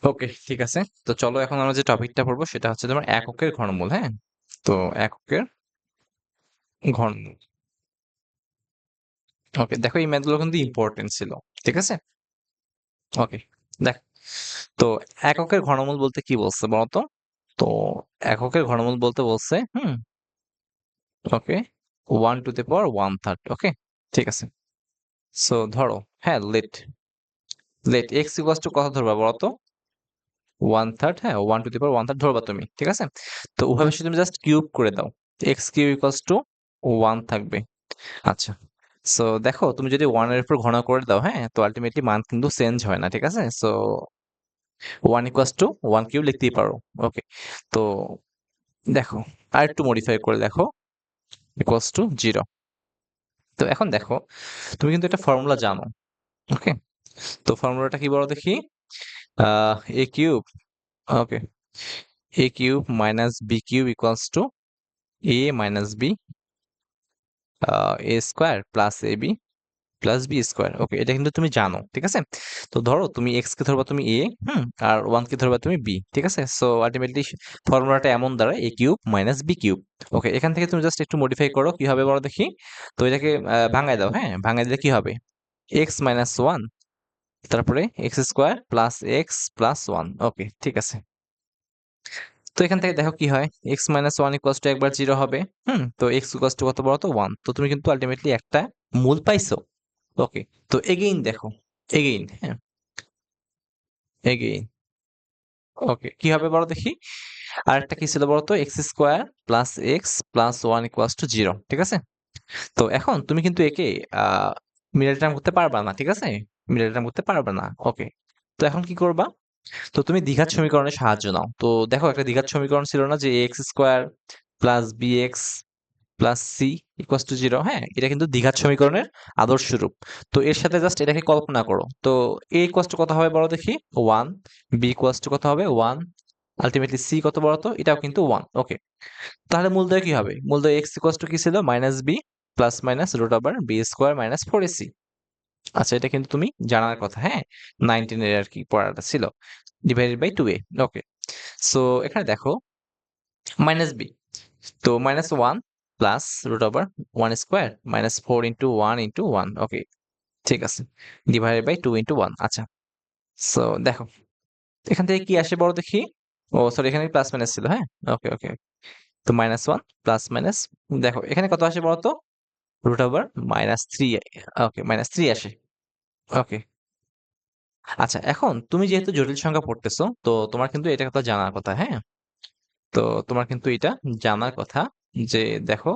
ওকে, ঠিক আছে। তো চলো এখন আমরা যে টপিকটা পড়বো সেটা হচ্ছে তোমার এককের ঘনমূল, হ্যাঁ? তো এককের ঘনমূল। ওকে, দেখো এই ম্যাথগুলো কিন্তু ইম্পর্টেন্ট ছিল। ঠিক আছে? ওকে, দেখ। তো এককের ঘনমূল বলতে কি বলছে বলতো? তো এককের ঘনমূল বলতে বলছে, ওকে, 1 টু দি পাওয়ার 1/3। ওকে, ঠিক আছে। সো ধরো, হ্যাঁ, লেট এক্স ইকুয়ালস টু কত ধরবা বলতো? 1/3, হ্যাঁ, 1 টু দি পাওয়ার 1/3 ধরবা তুমি। ঠিক আছে? তো ওভাবে তুমি জাস্ট কিউব করে দাও। এক্স কিউব ইকুয়ালস টু 1 থাকবে। আচ্ছা, সো দেখো তুমি যদি 1 এর উপর ঘন করে দাও, হ্যাঁ, তো আলটিমেটলি মান কিন্তু চেঞ্জ হয় না। ঠিক আছে? সো 1 ইকুয়ালস টু 1 কিউব লিখতেই পারো। ওকে, তো দেখো আর একটু মডিফাই করে দেখো, ইকুয়ালস টু 0। তো এখন দেখো তুমি কিন্তু একটা ফর্মুলা জানো। ওকে, তো ফর্মুলাটা কি বলো দেখি? A cube, okay, A cube minus B cube equals to A minus B A square plus A B plus B square. Okay, এটা কিন্তু তুমি জানো। ঠিক আছে? তো ধরো তুমি এক্স কে ধরবা তুমি এ, আর ওয়ান কে ধরবা তুমি বি। ঠিক আছে? সো আলটিমেটলি ফর্মুলাটা এমন দাঁড়ায় এ কিউব মাইনাস বি কিউব। ওকে, এখান থেকে তুমি জাস্ট একটু মডিফাই করো, কি হবে বলো দেখি? তো এটাকে ভাঙায় দাও, হ্যাঁ, ভাঙায় দিলে কি হবে? এক্স মাইনাস ওয়ান, তারপরে X square plus X plus one. Okay, ঠিক আছে। তো এখান থেকে দেখো কি হয়, X minus one equals to একবার জিরো হবে। তো এক্স ইকুয়ালস টু কত বলো তো? ওয়ান। তো তুমি কিন্তু আলটিমেটলি একটা মূল পাইছো। ওকে, তো এগেইন দেখো, এগেইন, হ্যাঁ, এগেইন। ওকে, কি হবে বলো দেখি? আরেকটা কি ছিল বলো তো? X square plus X plus one equals to zero. ঠিক আছে? তো এখন তুমি কিন্তু একে মিডল টার্ম করতে পারবা না। ঠিক আছে? মিডল টার্ম করতে পারবে না। ওকে, তো এখন কি করবা? তো তুমি দ্বিঘাত সমীকরণের সাহায্য নাও। তো দেখো একটা দ্বিঘাত সমীকরণ ছিল না যে x square plus b x plus c equals to zero, হ্যাঁ, এটা কিন্তু দ্বিঘাত সমীকরণের আদর্শ রূপ। তো এর সাথে জাস্ট এটাকে কল্পনা করো। তো এ ইকুয়ালস টু কত হবে বলো দেখি? ওয়ান। বি ইকুয়ালস টু কত হবে? ওয়ান। আলটিমেটলি সি কত বলো তো? এটাও কিন্তু ওয়ান। ওকে, তাহলে মূলদয় কি হবে? মূলদয় এক্স ইকুয়ালস টু কি ছিল? Minus b plus minus root over b square minus four AC. আচ্ছা, এটা কিন্তু তুমি জানার কথা, হ্যাঁ, 19 এর আর কি পড়াটা ছিল, divided by 2a। Okay, so এখানে দেখো মাইনাস বি, তো minus one plus root over one square minus four into one into one. Okay, ঠিক আছে, divided by two into one. আচ্ছা, সো দেখো এখান থেকে কি আসে বড় দেখি? ও সরি, এখানে প্লাস মাইনাস ছিল, হ্যাঁ। ওকে ওকে, তো মাইনাস ওয়ান প্লাস মাইনাস, দেখো এখানে কত আসে বড় তো? Root over minus three. Okay, minus three আসে। ওকে, আচ্ছা, এখন তুমি যেহেতু জটিল সংখ্যা পড়তেছো, তো তোমার কিন্তু এটা কথা জানার কথা, হ্যাঁ। তো তোমার কিন্তু এটা জানার কথা যে দেখো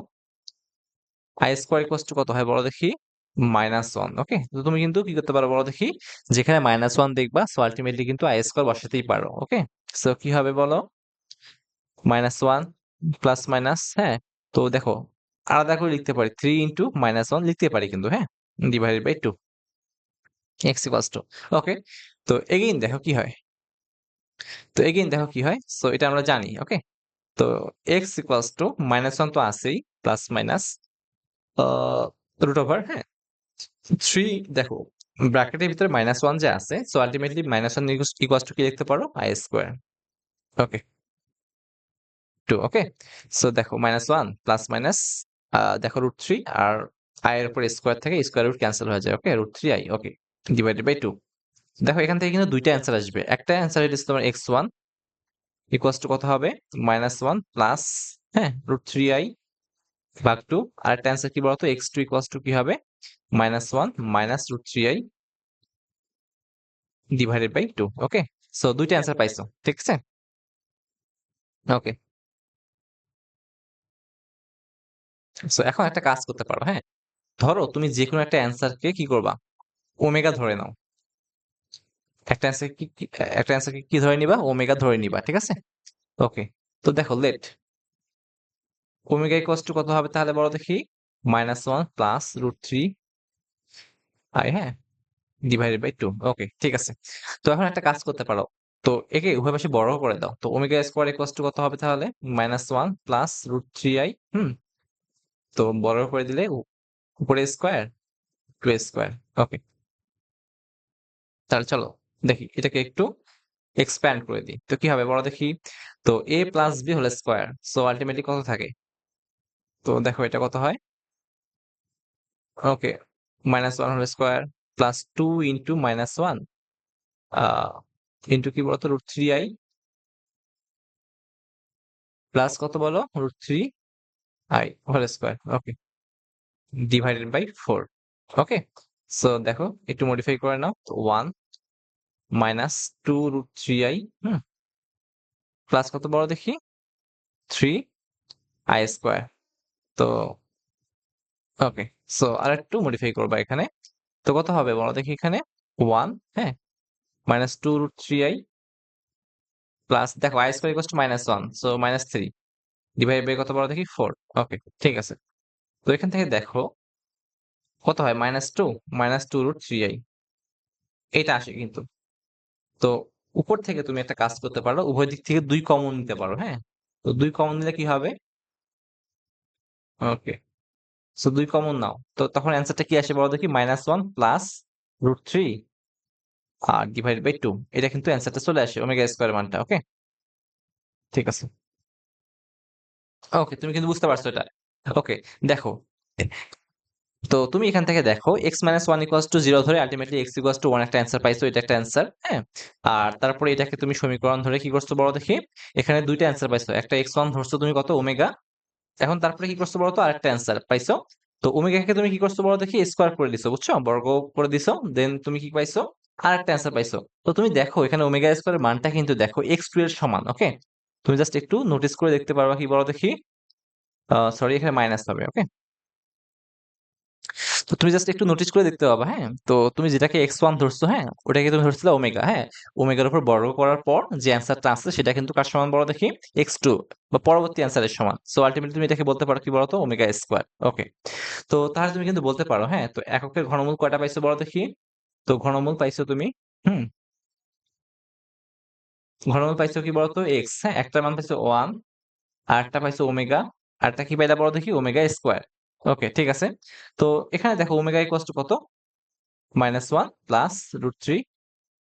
আই স্কোয়ার ইকুয়ালস টু কত হয় বলো দেখি? Minus one. ওকে, তো তুমি কিন্তু কি করতে পারো বলো দেখি? যেখানে মাইনাস ওয়ান দেখবা, সো আলটিমেটলি কিন্তু আই স্কোয়ার বসাতেই পারো। ওকে, সো কি হবে বলো? মাইনাস ওয়ান প্লাস মাইনাস, হ্যাঁ, তো দেখো আলাদা করে লিখতে পারি, থ্রি ইন্টু মাইনাস ওয়ান লিখতে পারি কিন্তু, হ্যাঁ, divided by two, X equals to. Okay, তো এগেইন দেখো কি হয়? তো এগেইন দেখো কি হয়? সো এটা আমরা জানি। ওকে, তো X equals to minus one তো আছেই, প্লাস মাইনাস রুট ওভার, হ্যাঁ, থ্রি। দেখো ব্র্যাকেটের ভিতরে মাইনাস ওয়ান যে আছে, so ultimately minus one equals to কি লিখতে পারো? I square. Okay, two. Okay, so দেখো মাইনাস ওয়ান প্লাস মাইনাস, দেখো রুট থ্রি, আর আই এর উপর স্কোয়ার থেকে স্কোয়ার রুট ক্যান্সেল হয়ে যায়। Okay, root three I. Okay, divided by two. দেখো এখান থেকে কিন্তু দুইটা অ্যান্সার আসবে। একটা অ্যান্সার এটা তোমার এক্স ওয়ান ইকুয়ালস টু কত হবে? মাইনাস ওয়ান প্লাস, হ্যাঁ, রুট থ্রি আই ভাগ টু। আর একটা অ্যান্সার কি বলতো? এক্স টু ইকুয়ালস টু কি হবে? Minus one minus root three i divided by two. Okay, so দুইটা অ্যান্সার পাইছো। ঠিক আছে? ওকে, সো এখন একটা কাজ করতে পারো, হ্যাঁ, ধরো তুমি যে কোনো একটা অ্যান্সারকে কি করবা? ওমেগা ধরে নাও। একটা অ্যান্সারকে কি ধরে নিবা? ওমেগা ধরে নিবা। ঠিক আছে? ওকে, তো দেখো লেট ওমেগা ইকুয়ালস টু কত হবে তাহলে বলো দেখি? Minus one plus root three i, হ্যাঁ, ডিভাইডেড বাই টু। ওকে, ঠিক আছে। তো এখন একটা কাজ করতে পারো, তো একে উভয় পাশে বড় করে দাও। তো ওমেগা স্কোয়ার ইকুয়ালস টু কত হবে তাহলে? Minus one plus root three i. তো বড় করে দিলে উপরে স্কোয়ার, টু স্কোয়ার। ওকে, তাহলে চলো দেখি এটাকে একটু এক্সপ্যান্ড করে দিই, তো কি হবে বলো দেখি। তো a plus b whole square, so ultimately কত থাকে? তো দেখো এটা কত হয়। Okay, -1 whole square plus 2 into -1 into কি বলতো √3i প্লাস কত বলো √3i whole square. Okay, divided by 4। Okay, so দেখো একটু মডিফাই করে নাও। 1 -2 √3i প্লাস কত বড় দেখি 3i স্কোয়ার। তো ওকে, সো আর একটু মডিফাই করবা এখানে। তো কত হবে বলো দেখি এখানে 1, হ্যাঁ, -2 √3i প্লাস দেখো i square equals to -1, so -3 divide by কত বড় দেখি 4। ওকে, ঠিক আছে। তো এখান থেকে দেখো কত হয় -2 এটা আসে কিন্তু। তো উপর থেকে তুমি একটা কাজ করতে পারো, উভয় দিক থেকে 2 কমন নিতে পারো, হ্যাঁ। তো 2 কমন নিলে কি হবে? ওকে, সো 2 কমন নাও, তো তখন অ্যান্সারটা কি আসে বলো দেখি -1 প্লাস √3 আর ডিভাইড বাই 2। এটা কিন্তু অ্যান্সারটা চলে আসে ওমেগা স্কয়ার মানটা। ওকে, ঠিক আছে। ওকে, তুমি কিন্তু বুঝতে পারছো এটা। ওকে, দেখো, তো তুমি এখান থেকে দেখো x - 1 = 0 ধরে আলটিমেটলি x = 1 একটা অ্যান্সার পাইছো, এটা একটা অ্যান্সার, হ্যাঁ। আর তারপরে এটাকে তুমি সমীকরণ ধরে কি করছো বলো দেখি, এখানে দুইটা অ্যান্সার পাইছো, একটা x1 ধরছো তুমি কত ওমেগা, এখন তারপরে কি করছো বলো তো আরেকটা অ্যান্সার পাইছো। তো ওমেগাকে তুমি কি করছো বলো দেখি স্কয়ার করে দিছো, বুঝছো, বর্গ করে দিছো, দেন তুমি কি পাইছো আরেকটা অ্যান্সার পাইছো। তো তুমি দেখো এখানে ওমেগা স্কয়ারের মানটা কিন্তু দেখো x2 এর সমান। ওকে, তুমি জাস্ট একটু নোটিস করে দেখতে পারবা কি বলো দেখি, সরি এখানে মাইনাস হবে। ওকে, তো তুমি জাস্ট একটু নোটিস করে দেখতে পাবা, হ্যাঁ। তো তুমি যেটাকে x1 ধরছো, হ্যাঁ, ওটাকে তুমি ধরছিলে ওমেগা, হ্যাঁ। ওমেগার উপর বর্গ করার পর যে অ্যান্সারটা আসছে সেটা কিন্তু কার সমান বলো দেখি x2 বা পরবর্তী অ্যান্সারের সমান। সো আলটিমেটলি তুমি এটাকে বলতে পারো কি বলতো ওমেগা স্কয়ার। ওকে, তো তাহলে তুমি কিন্তু বলতে পারো, হ্যাঁ। তো এককের ঘনমূল কয়টা পাইছো বলো দেখি। তো ঘনমূল পাইছো তুমি, হুম, ঘনমূল পাইছো কি বলতো x, হ্যাঁ, একটার মান পাইছো 1 আর একটা পাইছো ওমেগা, আর একটা কি পাইলা বলো দেখি ওমেগা স্কয়ার। ওকে, ঠিক আছে। তো এখানে দেখো ওমেগা ইকুয়ালস টু কত, -1 plus √3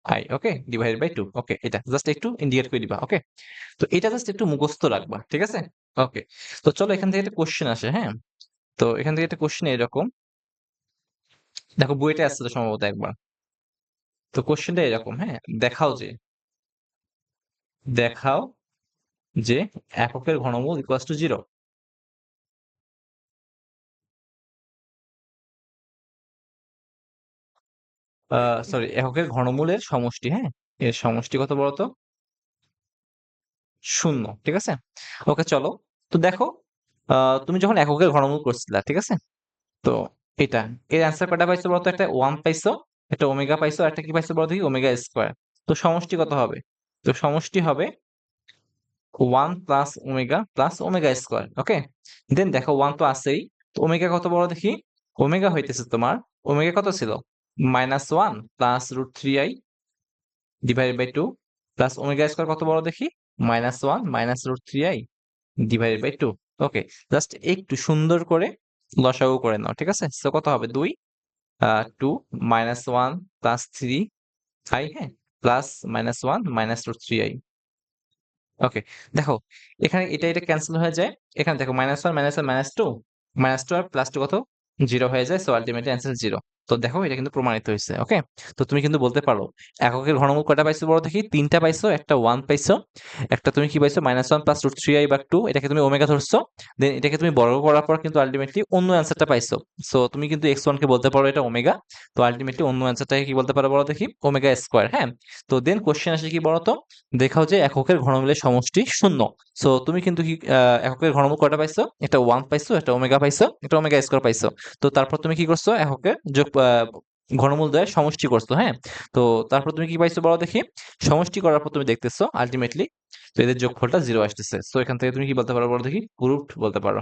i। Okay, divided by 2। Okay, এটা জাস্ট একটু ইন্ডিকেট করে দিবা। ওকে, তো এটা জাস্ট একটু মুখস্থ রাখবা, ঠিক আছে। ওকে, তো চলো এখান থেকে একটা কোশ্চেন আসে, হ্যাঁ। তো এখান থেকে একটা কোশ্চেন এরকম, দেখো বইটা আসছে তো সম্ভবত একবার। তো কোশ্চেনটা এরকম, হ্যাঁ, দেখাও যে এককের ঘনমূল ইকুয়ালস টু 0। সরি, এককের ঘনমূলের সমষ্টি, হ্যাঁ, এর সমষ্টি কত বলতো 0, ঠিক আছে। ওকে, চলো। তো দেখো, তুমি যখন এককের ঘনমূল করছিলা, ঠিক আছে, তো এটা এর অ্যান্সার কয়টা পাইছো বলতো, একটা 1 পাইছো, একটা ওমেগা পাইছো, আর একটা কি পাইছো বলো দেখি ওমেগা স্কয়ার। তো সমষ্টি কত হবে? তো সমষ্টি হবে 1 plus omega plus omega square. Okay, then দেখো 1 তো আছেই, তো ওমেগা কত বড় দেখি, ওমেগা হইতেছে তোমার, ওমেগা কত ছিল -1 plus √3i divided by 2 plus omega square কত বড় দেখি -1 minus √3i divided by 2। Okay, just একটু সুন্দর করে লসাগু করে নাও, ঠিক আছে। সো কত হবে 2 2 -1 প্লাস 3i, হ্যাঁ, প্লাস -1 মাইনাস √3i। ওকে, দেখো এখানে এটা ক্যান্সেল হয়ে যায়, এখানে দেখো -1 -1 -2, -2 আর +2 কত 0 হয়ে যায়, সো আলটিমেটলি অ্যান্সার 0। তো দেখো এটা কিন্তু প্রমাণিত হয়েছে। ওকে, তো তুমি কিন্তু বলতে পারো এককের ঘনমূল কয়টা পাইছো বড় দেখি, 3টা পাইছো, একটা 1 পাইছো, একটা তুমি কি পাইছো -1 প্লাস √3i বা 2, এটাকে তুমি ওমেগা ধরছো, দেন এটাকে তুমি বর্গ করার পর কিন্তু আলটিমেটলি অন্য অ্যান্সারটা পাইছো। সো তুমি কিন্তু x1 কে বলতে পারো এটা ওমেগা, তো আলটিমেটলি অন্য অ্যান্সারটাকে কি বলতে পারো বলো দেখি ওমেগা স্কয়ার, হ্যাঁ। তো দেন কোশ্চেন আসে কি বলতো, দেখাও যে এককের ঘনমূলের সমষ্টি 0। সো তুমি কিন্তু কি এককের ঘনমূল কয়টা পাইছো, একটা 1 পাইছো, একটা ওমেগা পাইছো, একটা ওমেগা স্কয়ার পাইছো। তো তারপর তুমি কি করছো এককের ঘনমূল দ্বয়ের সমষ্টি করছো, হ্যাঁ। তো তারপর তুমি কি পাইছো বলো দেখি, সমষ্টি করার পর তুমি দেখতেছো আলটিমেটলি তো এদের যোগফলটা 0 আসতেছে। সো এখান থেকে তুমি কি বলতে পারো বলো দেখি প্রুফড বলতে পারো।